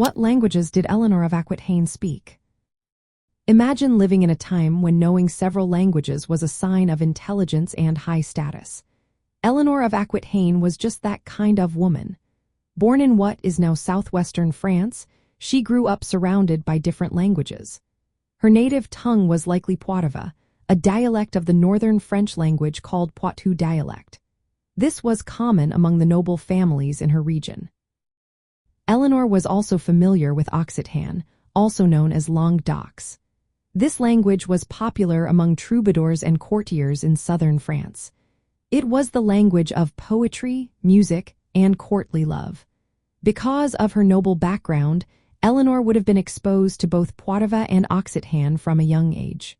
What languages did Eleanor of Aquitaine speak? Imagine living in a time when knowing several languages was a sign of intelligence and high status. Eleanor of Aquitaine was just that kind of woman. Born in what is now southwestern France, she grew up surrounded by different languages. Her native tongue was likely Poitevin, a dialect of the northern French language called Poitou dialect. This was common among the noble families in her region. Eleanor was also familiar with Occitan, also known as Languedoc. This language was popular among troubadours and courtiers in southern France. It was the language of poetry, music, and courtly love. Because of her noble background, Eleanor would have been exposed to both Poitevin and Occitan from a young age.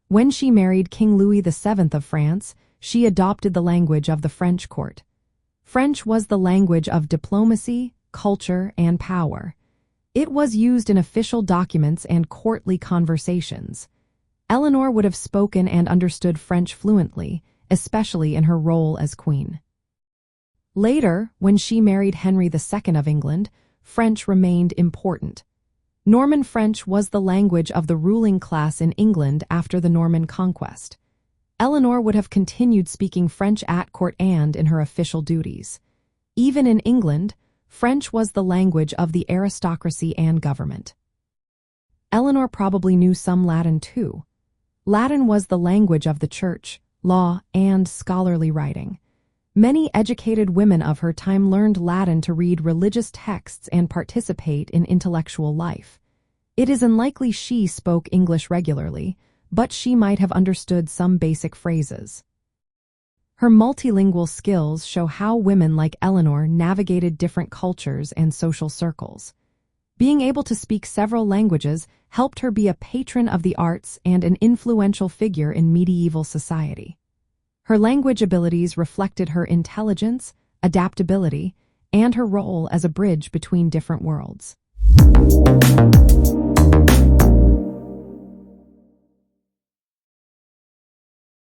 When she married King Louis VII of France, she adopted the language of the French court. French was the language of diplomacy, culture, and power. It was used in official documents and courtly conversations. Eleanor would have spoken and understood French fluently, especially in her role as queen. Later, when she married Henry II of England, French remained important. Norman French was the language of the ruling class in England after the Norman conquest. Eleanor would have continued speaking French at court and in her official duties. Even in England, French was the language of the aristocracy and government. Eleanor probably knew some Latin too. Latin was the language of the church, law, and scholarly writing. Many educated women of her time learned Latin to read religious texts and participate in intellectual life. It is unlikely she spoke English regularly, but she might have understood some basic phrases. Her multilingual skills show how women like Eleanor navigated different cultures and social circles. Being able to speak several languages helped her be a patron of the arts and an influential figure in medieval society. Her language abilities reflected her intelligence, adaptability, and her role as a bridge between different worlds.